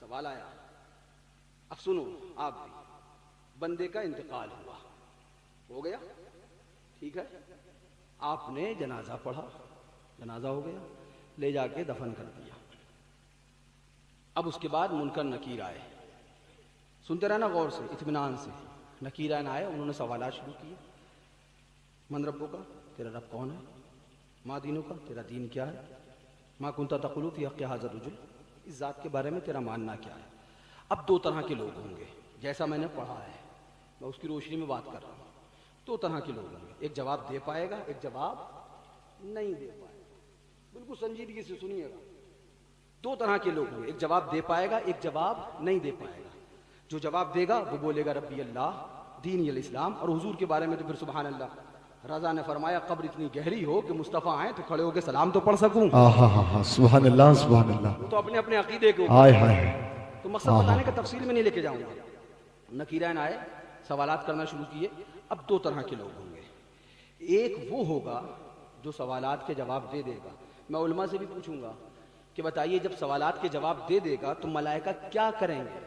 سوال آیا. اب سنو آپ بھی, بندے کا انتقال ہوا, ہو گیا, ٹھیک ہے, آپ نے جنازہ پڑھا, جنازہ ہو گیا, لے جا کے دفن کر دیا. اب اس کے بعد منکر نکیر آئے, سنتے رہنا غور سے, اطمینان سے. نکیران آئے, انہوں نے سوالات شروع کیے. من ربو کا, تیرا رب کون ہے؟ ما دینوں کا, تیرا دین کیا ہے؟ ما کنت تقول فی حق ھذا الرجل, اس ذات کے بارے میں تیرا ماننا کیا ہے؟ اب دو طرح کے لوگ ہوں گے, جیسا میں نے پڑھا ہے, میں اس کی روشنی میں بات کر رہا ہوں. دو طرح کے لوگ ہوں گے, ایک جواب دے پائے گا, ایک جواب نہیں دے پائے گا. بالکل سنجیدگی سے سنیے گا. دو طرح کے لوگ ہوں گے, ایک جواب دے پائے گا, ایک جواب نہیں دے پائے گا. جو جواب دے گا وہ بولے گا ربی اللہ, دین الاسلام. اور حضور کے بارے میں تو پھر سبحان اللہ, رضا نے فرمایا قبر اتنی گہری ہو کہ مصطفیٰ آئیں تو کھڑے ہو کے سلام تو پڑھ سکوں. سبحان اللہ سبحان اللہ. وہ تو اپنے اپنے عقیدے کے ہائے اوپر, ہائے. تو مقصد بتانے کا تفصیل میں نہیں لے کے جاؤں گا. نکیرین آئے, سوالات کرنا شروع کیے. اب دو طرح کے لوگ ہوں گے, ایک وہ ہوگا جو سوالات کے جواب دے دے گا. میں علماء سے بھی پوچھوں گا کہ بتائیے جب سوالات کے جواب دے دے گا تو ملائکہ کیا کریں گے؟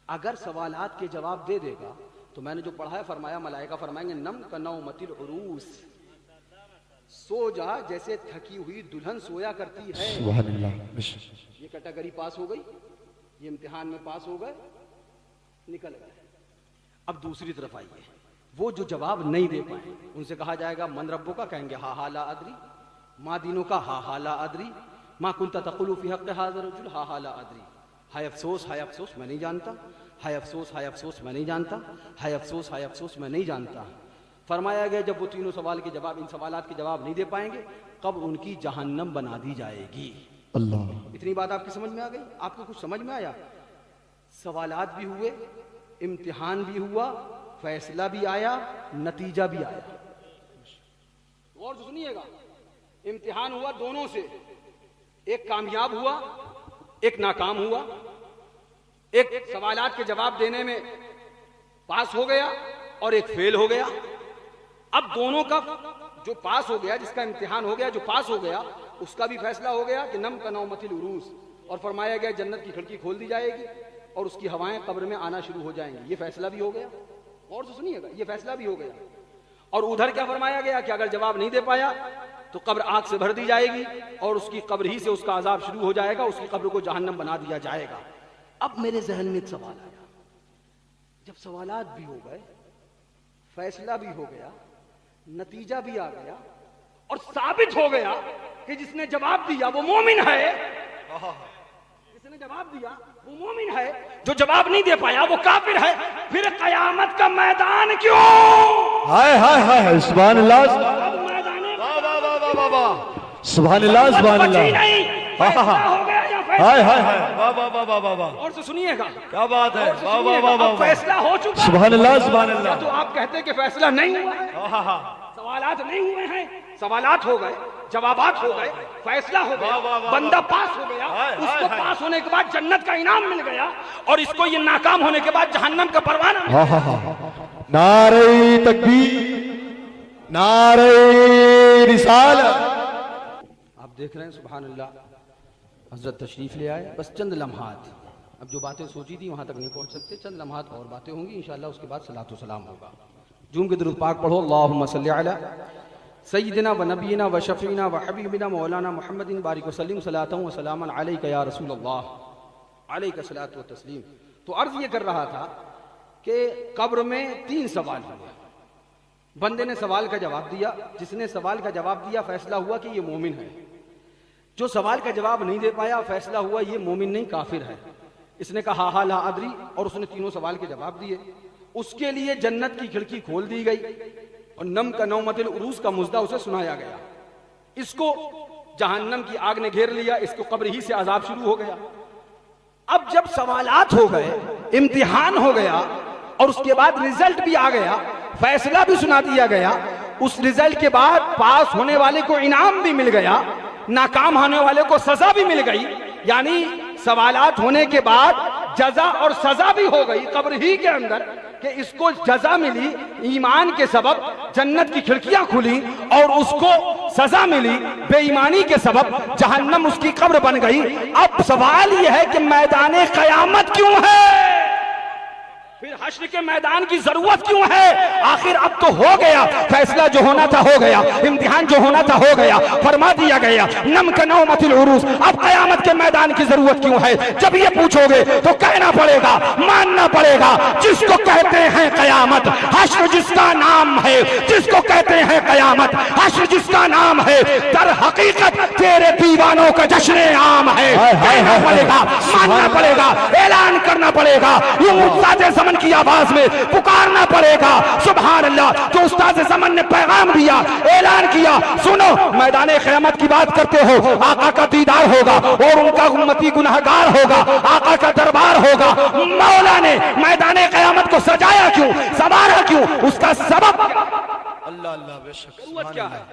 اگر سوالات کے جواب دے دے گا تو میں نے جو پڑھا ہے فرمایا ملائکہ فرمائیں گے نم کنومۃ العروس, سو جا جیسے تھکی ہوئی دلہن سویا کرتی ہے. سبحان اللہ. یہ کیٹیگری پاس ہو گئی, یہ امتحان میں پاس ہو گئے, نکل گئے. اب دوسری طرف آئیے, وہ جو جواب نہیں دے پائیں ان سے کہا جائے گا من ربو کا, کہیں گے ہا ہا لا ادری. ما دینوں کا, ہا ہا لا ادری. ما کنت تقول فی حق ھذا الرجل, ہا ہا لا ادری. ہائے افسوس, ہائے افسوس, میں نہیں جانتا. ہائے افسوس, ہائے افسوس, میں نہیں جانتا. ہائے افسوس, ہائے افسوس, میں نہیں جانتا. فرمایا گیا جب وہ تینوں سوال کے جواب, ان سوالات کے جواب نہیں دے پائیں گے, قبر ان کی جہنم بنا دی جائے گی. اللہ. اتنی بات آپ کی سمجھ میں آ گئی؟ آپ کو کچھ سمجھ میں آیا؟ سوالات بھی ہوئے, امتحان بھی ہوا, فیصلہ بھی آیا, نتیجہ بھی آیا. غور سے سنیے گا, امتحان ہوا دونوں سے, ایک کامیاب ہوا, ایک ناکام ہوا. ایک سوالات کے جواب دینے میں پاس ہو گیا اور ایک فیل ہو گیا. اب دونوں کا جو پاس ہو گیا, جس کا امتحان ہو گیا, جو پاس ہو گیا, اس کا بھی فیصلہ ہو گیا کہ نم کنومۃ العروس, اور فرمایا گیا جنت کی کھڑکی کھول دی جائے گی اور اس کی ہوائیں قبر میں آنا شروع ہو جائیں گی. یہ فیصلہ بھی ہو گیا. اور سے سنیے گا, یہ فیصلہ بھی ہو گیا. اور ادھر کیا فرمایا گیا کہ اگر جواب نہیں دے پایا تو قبر آگ سے بھر دی جائے گی اور اس کی قبر ہی سے اس کا عذاب شروع ہو جائے گا, اس کی قبر کو جہنم بنا دیا جائے گا. اب میرے ذہن میں ایک سوال آیا, جب سوالات بھی ہو گئے, فیصلہ بھی ہو گیا, نتیجہ بھی آ گیا, اور ثابت ہو گیا کہ جس نے جواب دیا وہ مومن ہے, جس نے جواب دیا وہ مومن ہے, جو جواب نہیں دے پایا وہ کافر ہے, پھر قیامت کا میدان کیوں؟ ہائے ہائے ہائے. سبحان اللہ. سبحان اللہ. سبحان اللہ. ہائے ہائے ہائے. اور سے سنیے گا, کیا بات ہے. فیصلہ ہو چکا. سبحان اللہ. سبحان اللہ. تو آپ کہتے کہ فیصلہ نہیں ہوا ہے, سوالات نہیں ہوئے ہیں, سوالات ہو گئے, جوابات ہو گئے, فیصلہ ہو گیا, بندہ پاس ہو گیا, اس کو پاس ہونے کے بعد جنت کا انعام مل گیا, اور اس کو یہ ناکام ہونے کے بعد جہنم کا پروانہ مل گیا. نعرہ تکبیر, نعرہ رسالت. آپ دیکھ رہے ہیں سبحان اللہ, حضرت تشریف لے آئے. بس چند لمحات, اب جو باتیں سوچی تھی وہاں تک نہیں پہنچ سکتے, چند لمحات اور باتیں ہوں گی انشاءاللہ, اس کے بعد صلاۃ و سلام ہوگا. جوم کے درود پاک پڑھو. اللہم صلی علی سیدنا و نبینا و شفینا و حبیبنا مولانا محمد بارک وسلم صلاۃ و سلاما علیک یا رسول اللہ, علیک صلاۃ و تسلیم. تو عرض یہ کر رہا تھا کہ قبر میں 3 سوال ہوئے. بندے نے سوال کا جواب دیا, جس نے سوال کا جواب دیا فیصلہ ہوا کہ یہ مومن ہے. جو سوال کا جواب نہیں دے پایا فیصلہ ہوا یہ مومن نہیں کافر ہے. اس نے کہا ہا لا ادری, اور اس نے تینوں سوال کے جواب دیے. اس کے لیے جنت کی کھڑکی کھول دی گئی اور نم کنومۃ العروس کا مژدہ اسے سنایا گیا. اس کو جہنم کی آگ نے گھیر لیا, اس کو قبر ہی سے عذاب شروع ہو گیا. اب جب سوالات ہو گئے, امتحان ہو گیا, اور اس کے بعد رزلٹ بھی آ گیا, فیصلہ بھی سنا دیا گیا, اس رزلٹ کے بعد پاس ہونے والے کو انعام بھی مل گیا, ناکام ہونے والے کو سزا بھی مل گئی. یعنی سوالات ہونے کے بعد جزا اور سزا بھی ہو گئی قبر ہی کے اندر, کہ اس کو جزا ملی ایمان کے سبب, جنت کی کھڑکیاں کھلی, اور اس کو سزا ملی بے ایمانی کے سبب، جہنم اس کی قبر بن گئی۔ اب سوال یہ ہے کہ میدان قیامت کیوں ہے؟ پھر حشر کے میدان کی ضرورت کیوں ہے؟ آخر اب تو ہو گیا، فیصلہ جو ہونا تھا ہو گیا، امتحان جو ہونا تھا ہو گیا، فرما دیا گیا نم کا نومت العروس۔ اب قیامت کے میدان کی ضرورت کیوں ہے؟ جب یہ پوچھو گے تو کہنا پڑے گا، ماننا پڑے گا، جس کو کہتے ہیں قیامت، حشر جس کا نام ہے، جس کو کہتے ہیں قیامت، حشر جس کا نام ہے، در حقیقت تیرے دیوانوں کا جشن عام ہے۔ کہنا پڑے گا، ماننا پڑے گا، اعلان کرنا پڑے گا، یہ استاد زمن کی آواز میں پکارنا پڑے گا۔ سبحان اللہ، جو استاد زمن نے پیغام دیا، اعلان کیا، سنو میدان قیامت کی بات کرتے ہو، آقا کا دیدار ہوگا اور ان کا امتی گنہگار ہوگا، آقا کا دربار ہوگا۔ مولا نے میدان قیامت کو سجایا کیوں، سنوارا کیوں؟ اس کا سبب اللہ اللہ بے شک ضرورت کیا ہے؟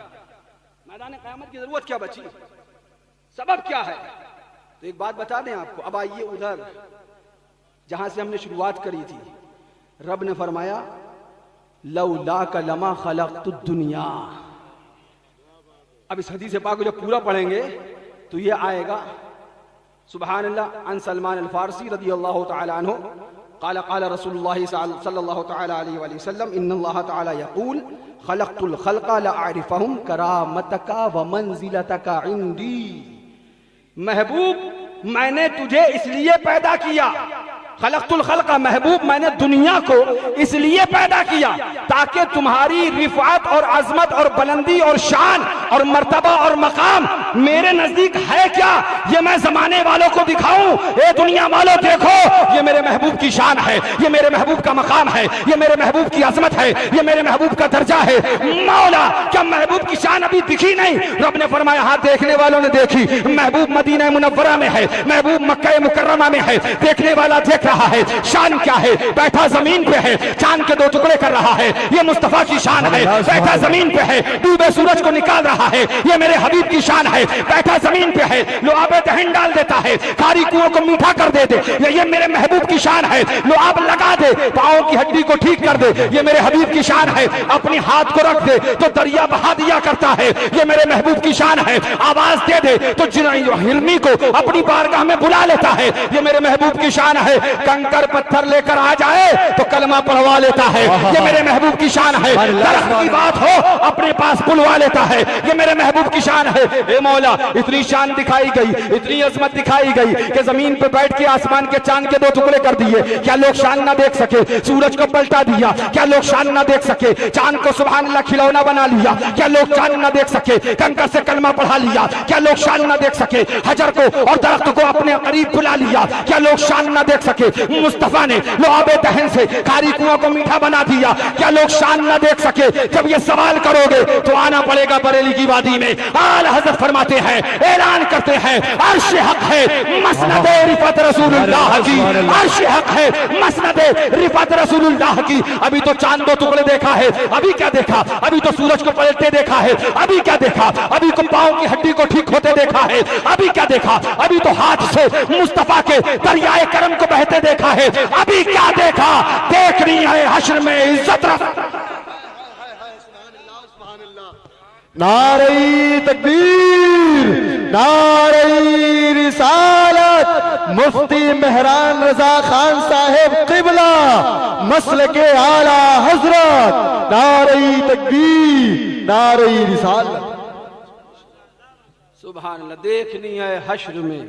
میدان قیامت کی ضرورت کیا بچی؟ سبب کیا ہے؟ تو ایک بات بتا دیں آپ کو۔ اب آئیے ادھر جہاں سے ہم نے شروعات کری تھی۔ رب نے فرمایا لولاک لما خلقت الدنیا۔ اب اس حدیث پاک کو جب پورا پڑھیں گے تو یہ آئے گا، سبحان اللہ، عن سلمان الفارسی رضی اللہ تعالی عنہ قال قال رسول اللہ صلی اللہ تعالی علیہ وآلہ وسلم ان اللہ تعالی یقول خلقت الخلق لأعرفهم کرامتک ومنزلتک عندی۔ محبوب میں نے تجھے اس لیے پیدا کیا، خلقت الخلق، محبوب میں نے دنیا کو اس لیے پیدا کیا تاکہ تمہاری رفعت اور عظمت اور بلندی اور شان اور مرتبہ اور مقام میرے نزدیک ہے کیا، یہ میں زمانے والوں کو دکھاؤں۔ اے دنیا والوں دیکھو، یہ میرے محبوب کی شان ہے، یہ میرے محبوب کا مقام ہے، یہ میرے محبوب کی عظمت ہے، یہ میرے محبوب کا درجہ ہے۔ مولا کیا محبوب کی شان ابھی دکھی نہیں؟ رب نے فرمایا ہاں، دیکھنے والوں نے دیکھی۔ محبوب مدینہ منورہ میں ہے، محبوب مکہ مکرمہ میں ہے، دیکھنے والا دیکھ رہا ہے۔ شان کیا ہے؟ بیٹھا زمین پہ ہے، چاند کے 2 ٹکڑے کر رہا ہے، یہ مصطفیٰ کی شان ہے۔ بیٹھا زمین پہ ہے، ڈوبے سورج کو نکال رہا ہے، یہ میرے حبیب کی شان ہے۔ بیٹھا زمین پہ ہے، لعاب دہن ڈال دیتا ہے، کھاری کنویں کو میٹھا کر دے دے، یہ میرے محبوب کی شان ہے۔ لعاب لگا دے، پاؤں کی ہڈی کو ٹھیک کر دے، یہ میرے حبیب کی شان ہے۔ اپنی ہاتھ کو رکھ دے تو دریا بہا دیا کرتا ہے، یہ میرے محبوب کی شان ہے۔ آواز دے دے تو ہلمی کو اپنی بارگاہ میں بلا لیتا ہے، یہ میرے محبوب کی شان ہے۔ کنکر پتھر لے کر آ جائے تو کلمہ پڑھوا لیتا ہے، یہ میرے محبوب کی شان ہے۔ درخت کی بات ہو اپنے پاس بلوا لیتا ہے، یہ میرے محبوب کی شان ہے۔ اے مولا اتنی شان دکھائی گئی، اتنی عظمت دکھائی گئی کہ زمین پہ بیٹھ کے آسمان کے چاند کے 2 ٹکڑے کر دیے، کیا لوگ شان نہ دیکھ سکے؟ سورج کو پلٹا دیا، کیا لوگ شان نہ دیکھ سکے؟ چاند کو سبحان اللہ کھلونا بنا لیا، کیا لوگ شان نہ دیکھ سکے؟ کنکر سے کلمہ پڑھا لیا، کیا لوگ شان نہ دیکھ سکے؟ حجر کو اور درخت کو اپنے قریب بلا لیا، کیا لوگ شان نہ دیکھ سکے؟ مصطفیٰ نے لعاب دہن سے کھاری کنواں کو میٹھا بنا دیا، کیا لوگ شان نہ دیکھ سکے؟ جب یہ سوال کرو گے تو آنا پڑے گا بریلی کی وادی میں۔ اعلی حضرت فرماتے ہیں، اعلان کرتے ہیں، عرش حق ہے مسند رفعت رسول اللہ کی، عرش حق ہے مسند رفعت رسول اللہ کی۔ ابھی تو چاند 2 ٹکڑے دیکھا ہے، ابھی کیا دیکھا؟ ابھی تو سورج کو پلٹتے دیکھا ہے، ابھی کیا دیکھا؟ ابھی کو پاؤں کی ہڈی کو ٹھیک ہوتے دیکھا ہے، ابھی کیا دیکھا؟ ابھی تو ہاتھ سے مصطفیٰ کے دریائے کرم کو بہتے دیکھا ہے، ابھی کیا دیکھا؟ دیکھنی ہے حشر میں عزت رکھ۔ نعرہ تکبیر، نعرہ رسالت، مفتی مہران رضا خان صاحب قبلہ مسلک اعلی حضرت، نعرہ تکبیر، نعرہ رسالت۔ سبحان اللہ، دیکھنی ہے حشر میں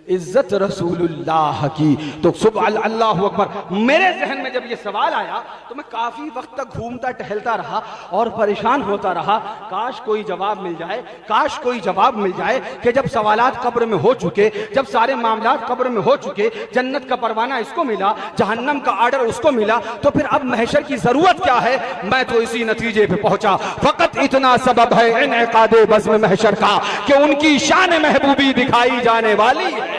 عزت رسول اللہ کی۔ تو سبحان اللہ اکبر۔ میرے ذہن میں جب یہ سوال آیا تو میں کافی وقت تک گھومتا ٹہلتا رہا اور پریشان ہوتا رہا، کاش کوئی جواب مل جائے، کاش کوئی جواب مل جائے کہ جب سوالات قبر میں ہو چکے، جب سارے معاملات قبر میں ہو چکے، جنت کا پروانہ اس کو ملا، جہنم کا آرڈر اس کو ملا، تو پھر اب محشر کی ضرورت کیا ہے؟ میں تو اسی نتیجے پہ پہنچا، فقط اتنا سبب ہے انعقاد بزم محشر کا کہ ان کی شان محبوبی دکھائی جانے والی ہے۔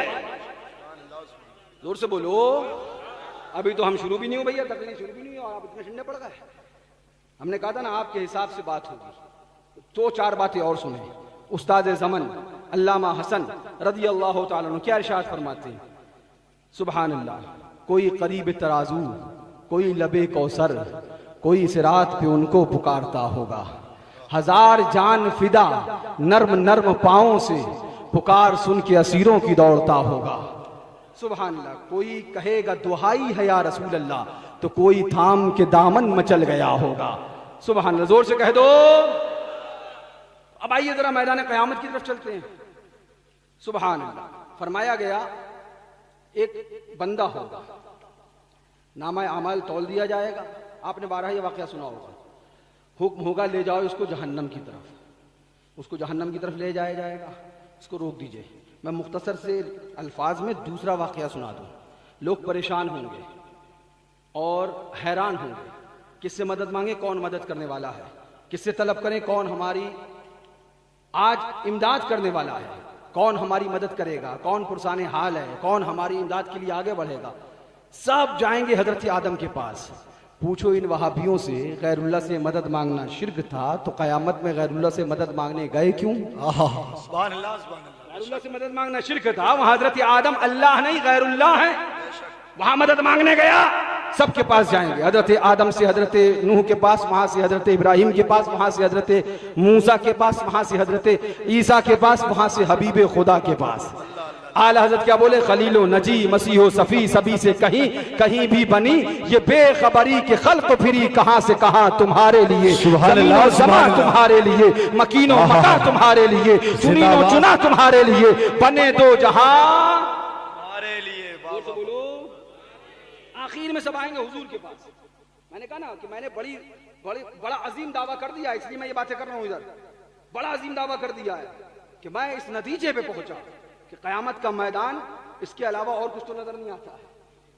زور سے بولو، ابھی تو ہم شروع بھی نہیں ہو بھیا، تقریر شروع بھی نہیں ہو اور آپ اتنے ٹھنڈے پڑ گئے۔ ہم نے کہا تھا نا آپ کے حساب سے بات ہوگی، 2-4 باتیں اور سنیں۔ استاد زمن علامہ حسن رضی اللہ تعالیٰ عنہ کیا ارشاد فرماتے ہیں؟ سبحان اللہ، کوئی قریب ترازو، کوئی لبے کوثر، کوئی صراط پہ ان کو پکارتا ہوگا، ہزار جان فدا نرم نرم پاؤں سے پکار سن کے اسیروں کی دوڑتا ہوگا. سبحان اللہ. کوئی کہے گا دہائی ہے یا رسول اللہ تو کوئی تھام کے دامن مچل گیا ہوگا. سبحان اللہ. زور سے کہہ دو. اب آئیے ذرا میدان قیامت کی طرف چلتے ہیں. سبحان اللہ. فرمایا گیا ایک بندہ ہوگا, نامہ اعمال تول دیا جائے گا. آپ نے 12 یہ واقعہ سنا ہوگا. حکم ہوگا لے جاؤ اس کو جہنم کی طرف. اس کو جہنم کی طرف لے جایا جائے گا. اس کو روک دیجئے. میں مختصر سے الفاظ میں دوسرا واقعہ سنا دوں. لوگ پریشان ہوں گے اور حیران ہوں گے. کس سے مدد مانگے, کون مدد کرنے والا ہے. کس سے طلب کریں, کون ہماری آج امداد کرنے والا ہے. کون ہماری مدد کرے گا, کون پرسان حال ہے, کون ہماری امداد کے لیے آگے بڑھے گا. سب جائیں گے حضرت آدم کے پاس. پوچھو ان وہابیوں سے غیر اللہ سے مدد مانگنا شرک تھا تو قیامت میں غیر اللہ سے مدد مانگنے گئے کیوں؟ سبحان اللہ سبحان اللہ. غیر اللہ سے مدد مانگنا شرک تھا, وہاں حضرت آدم اللہ نہیں غیر اللہ ہے, وہاں مدد مانگنے گیا. سب کے پاس جائیں گے. حضرت آدم سے حضرت نوح کے پاس, وہاں سے حضرت ابراہیم کے پاس, وہاں سے حضرت موسیٰ کے پاس, وہاں سے حضرت عیسیٰ کے پاس, وہاں سے حبیب خدا کے پاس. اعلی حضرت کیا بولے, خلیل و نجی مسیح و صفی سبھی سے کہیں بھی بنی یہ بے خبری کے خلق پھری کہاں سے کہاں تمہارے لیے. سبحان اللہ زمان تمہارے لیے, مکین و مکہ تمہارے لیے, چنین و چنا تمہارے لیے, بنے دو جہاں ہمارے لیے. بولو. آخر میں سب آئیں گے حضور کے پاس. میں نے کہا نا کہ میں نے بڑا عظیم دعویٰ کر دیا, اس لیے میں یہ باتیں کر رہا ہوں. ادھر بڑا عظیم دعویٰ کر دیا ہے کہ میں اس نتیجے پہ پہنچا کہ قیامت کا میدان اس کے علاوہ اور کچھ تو نظر نہیں آتا ہے.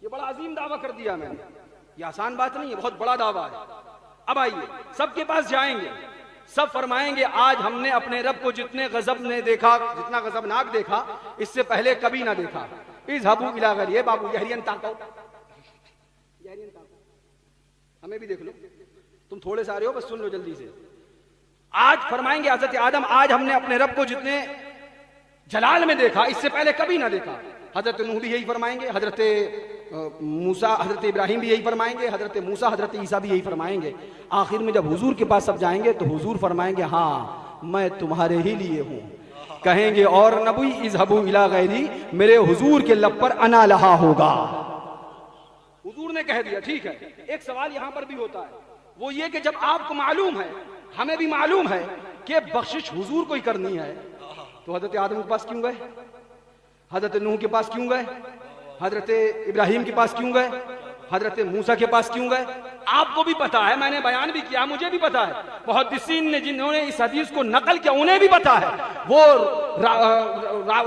یہ بڑا عظیم دعویٰ کر دیا میں نے. یہ آسان بات نہیں ہے, بہت بڑا دعویٰ ہے. اب آئیے سب کے پاس جائیں گے. سب فرمائیں گے آج ہم نے اپنے رب کو جتنے غضب نے دیکھا, جتنا غضبناک دیکھا, اس سے پہلے کبھی نہ دیکھا. اذهبوا الى غیر, یہ بابو یحرین تاکو, ہمیں بھی دیکھ لو, تم تھوڑے سارے ہو بس سن لو جلدی سے. آج فرمائیں گے حضرت آدم آج ہم نے اپنے رب کو جتنے جلال میں دیکھا اس سے پہلے کبھی نہ دیکھا. حضرت نوح بھی یہی فرمائیں گے, حضرت موسیٰ حضرت ابراہیم بھی یہی فرمائیں گے, حضرت موسیٰ حضرت عیسیٰ بھی یہی فرمائیں گے. آخر میں جب حضور کے پاس سب جائیں گے تو حضور فرمائیں گے ہاں میں تمہارے ہی لیے ہوں. کہیں گے اور نبی اذهبوا الى غیری, میرے حضور کے لب پر انا لہا ہوگا. حضور نے کہہ دیا ٹھیک ہے. ایک سوال یہاں پر بھی ہوتا ہے, وہ یہ کہ جب آپ کو معلوم ہے, ہمیں بھی معلوم ہے کہ بخشش حضور کو ہی کرنی ہے, تو حضرت آدم کے پاس کیوں گئے, حضرت نوح کے پاس کیوں گئے, حضرت ابراہیم کے پاس کیوں گئے, حضرت موسیٰ کے پاس کیوں گئے؟ آپ کو بھی پتا ہے, میں نے بیان بھی کیا, مجھے بھی پتا ہے, محدثین نے جنہوں نے اس حدیث کو نقل کیا انہیں بھی پتا ہے, وہ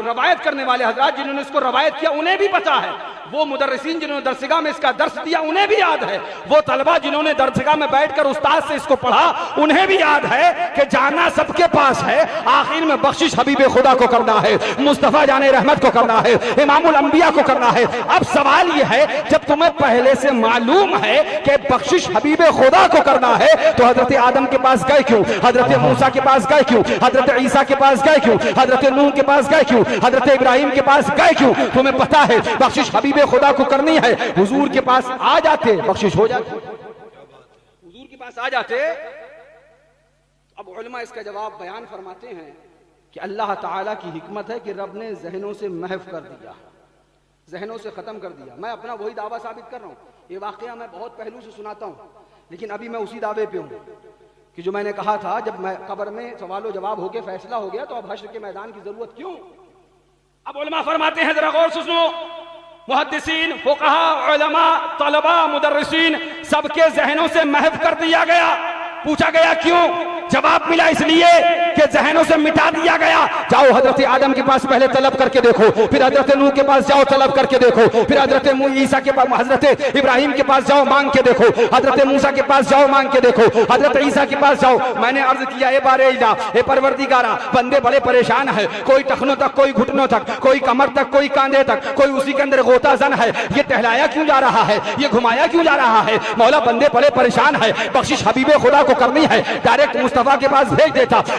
روایت کرنے والے حضرات جنہوں نے اس کو روایت کیا انہیں بھی پتا ہے, وہ مدرسین جنہوں نے درسگاہ میں اس کا درس دیا انہیں بھی یاد ہے, وہ طلبہ جنہوں نے درسگاہ میں بیٹھ کر استاد سے اس کو پڑھا انہیں بھی یاد ہے کہ جانا سب کے پاس ہے. آخر میں بخشش حبیب خدا کو کرنا ہے, مصطفیٰ جان رحمت کو کرنا ہے, امام الانبیاء کو کرنا ہے. اب سوال یہ ہے جب تمہیں پہلے سے معلوم ہے کہ بخشش حبیب خدا کو کرنا ہے تو حضرت آدم کے پاس گئے کیوں, حضرت موسیٰ کے پاس گئے کیوں, حضرت عیسیٰ کے پاس گئے کیوں, حضرت نوح کے پاس گئے کیوں, حضرت ابراہیم کے پاس گئے کیوں؟ تمہیں پتا ہے بخشش حبیب خدا کو کرنی ہے, حضور کے پاس آ جاتے بخشش ہو جاتی, حضور کے پاس آ جاتے. اب علماء اس کا جواب بیان فرماتے ہیں کہ اللہ تعالیٰ کی حکمت ہے کہ رب نے ذہنوں سے محو کر دیا, ذہنوں سے ختم کر دیا. میں اپنا وہی دعویٰ ثابت کر رہا ہوں. یہ واقعہ میں بہت پہلو سے سناتا ہوں, لیکن ابھی میں اسی دعوے پہ ہوں کہ جو میں نے کہا تھا جب میں قبر میں سوال و جواب ہو کے فیصلہ ہو گیا تو اب حشر کے میدان کی ضرورت کیوں؟ اب علماء فرماتے ہیں, ذرا غور سے سنو, محدثین, فقہاء, علماء, طلباء, مدرسین سب کے ذہنوں سے محو کر دیا گیا. پوچھا گیا کیوں؟ جواب ملا اس لیے کہ ذہنوں سے مٹا دیا گیا. جاؤ حضرت آدم کے پاس پہلے طلب کر کے دیکھو, پھر حضرت نوح کے پاس جاؤ طلب کر کے دیکھو, پھر حضرت عیسیٰ کے پاس, حضرت ابراہیم کے پاس جاؤ مانگ کے دیکھو, حضرت موسیٰ کے پاس جاؤ مانگ کے دیکھو, حضرت عیسیٰ کے پاس جاؤ. میں نے عرض کیا اے بار الہ, اے پروردگارا, بندے بڑے پریشان ہیں, کوئی ٹخنوں تک, کوئی گھٹنوں تک, کوئی کمر تک, کوئی کاندھے تک, کوئی اسی کے اندر غوطہ زن ہے. یہ ٹہلایا کیوں جا رہا ہے, یہ گھمایا کیوں جا رہا ہے؟ مولا بندے بڑے پریشان ہیں, بخشش حبیب خدا کو کرنی ہے, ڈائریکٹ مصطفیٰ کے پاس بھیج دیتا,